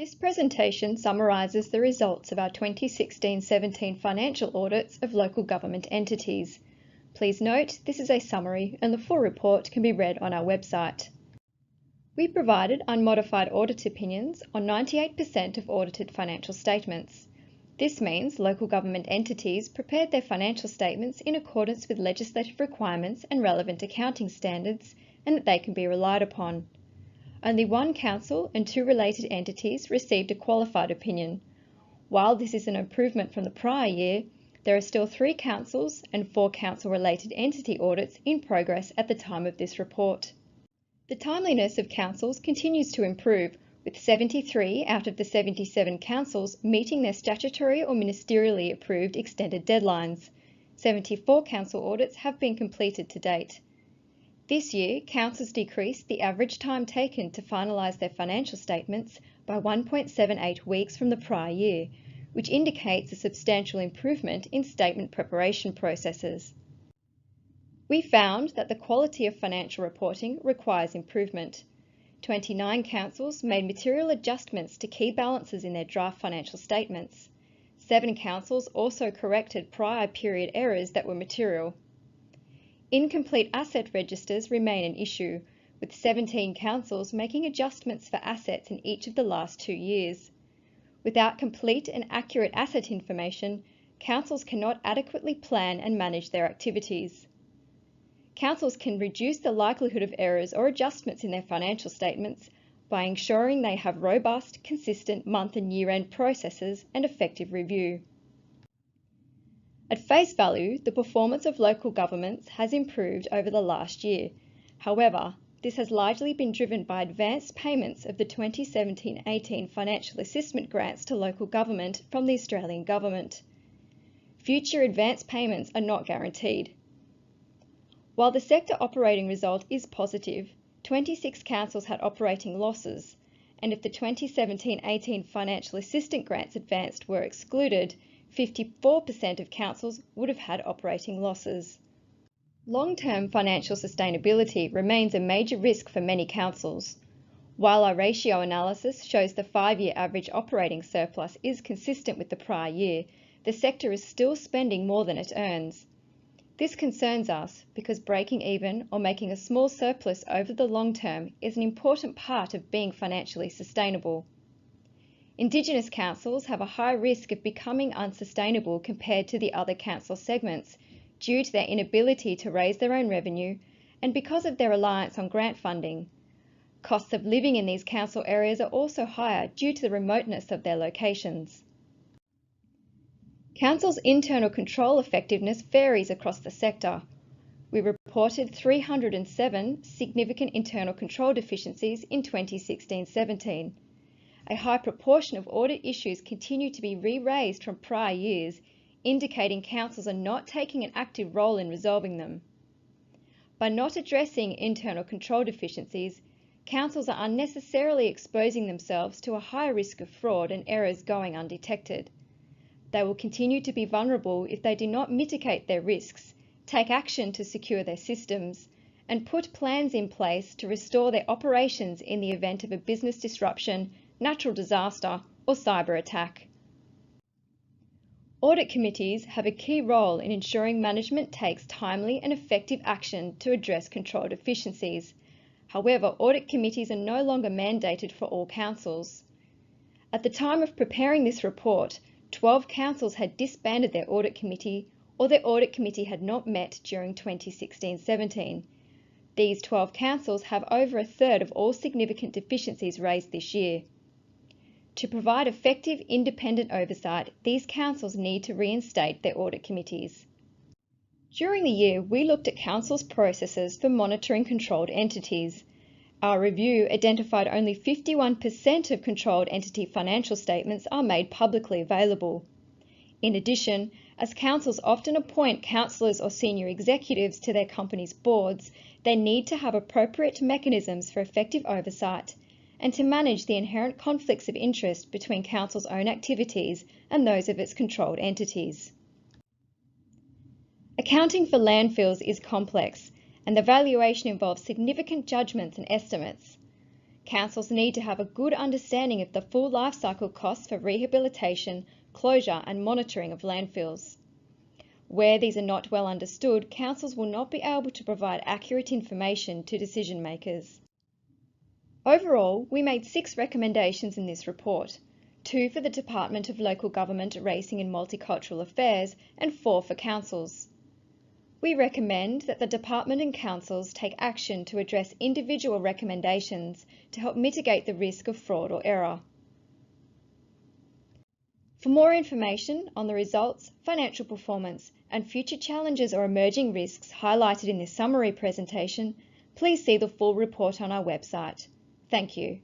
This presentation summarises the results of our 2016-17 financial audits of local government entities. Please note this is a summary and the full report can be read on our website. We provided unmodified audit opinions on 98% of audited financial statements. This means local government entities prepared their financial statements in accordance with legislative requirements and relevant accounting standards, and that they can be relied upon. Only one council and two related entities received a qualified opinion. While this is an improvement from the prior year, there are still 3 councils and 4 council-related entity audits in progress at the time of this report. The timeliness of councils continues to improve, with 73 out of the 77 councils meeting their statutory or ministerially approved extended deadlines. 74 council audits have been completed to date. This year, councils decreased the average time taken to finalise their financial statements by 1.78 weeks from the prior year, which indicates a substantial improvement in statement preparation processes. We found that the quality of financial reporting requires improvement. 29 councils made material adjustments to key balances in their draft financial statements. 7 councils also corrected prior period errors that were material. Incomplete asset registers remain an issue, with 17 councils making adjustments for assets in each of the last 2 years. Without complete and accurate asset information, councils cannot adequately plan and manage their activities. Councils can reduce the likelihood of errors or adjustments in their financial statements by ensuring they have robust, consistent month and year-end processes and effective review. At face value, the performance of local governments has improved over the last year. However, this has largely been driven by advanced payments of the 2017-18 financial assistance grants to local government from the Australian Government. Future advance payments are not guaranteed. While the sector operating result is positive, 26 councils had operating losses, and if the 2017-18 financial assistance grants advanced were excluded, 54% of councils would have had operating losses. Long-term financial sustainability remains a major risk for many councils. While our ratio analysis shows the 5-year average operating surplus is consistent with the prior year, the sector is still spending more than it earns. This concerns us because breaking even or making a small surplus over the long term is an important part of being financially sustainable. Indigenous councils have a high risk of becoming unsustainable compared to the other council segments due to their inability to raise their own revenue and because of their reliance on grant funding. Costs of living in these council areas are also higher due to the remoteness of their locations. Council's internal control effectiveness varies across the sector. We reported 307 significant internal control deficiencies in 2016-17. A high proportion of audit issues continue to be re-raised from prior years, indicating councils are not taking an active role in resolving them. By not addressing internal control deficiencies, councils are unnecessarily exposing themselves to a higher risk of fraud and errors going undetected. They will continue to be vulnerable if they do not mitigate their risks, take action to secure their systems, and put plans in place to restore their operations in the event of a business disruption, natural disaster, or cyber attack. Audit committees have a key role in ensuring management takes timely and effective action to address control deficiencies. However, audit committees are no longer mandated for all councils. At the time of preparing this report, 12 councils had disbanded their audit committee or their audit committee had not met during 2016-17. These 12 councils have over a third of all significant deficiencies raised this year. To provide effective independent oversight, these councils need to reinstate their audit committees. During the year, we looked at councils' processes for monitoring controlled entities. Our review identified only 51% of controlled entity financial statements are made publicly available. In addition, as councils often appoint councillors or senior executives to their company's boards, they need to have appropriate mechanisms for effective oversight and to manage the inherent conflicts of interest between council's own activities and those of its controlled entities. Accounting for landfills is complex, and the valuation involves significant judgments and estimates. Councils need to have a good understanding of the full life cycle costs for rehabilitation, closure and monitoring of landfills. Where these are not well understood, councils will not be able to provide accurate information to decision makers. Overall, we made 6 recommendations in this report, 2 for the Department of Local Government, Racing and Multicultural Affairs and 4 for councils. We recommend that the Department and councils take action to address individual recommendations to help mitigate the risk of fraud or error. For more information on the results, financial performance and future challenges or emerging risks highlighted in this summary presentation, please see the full report on our website. Thank you.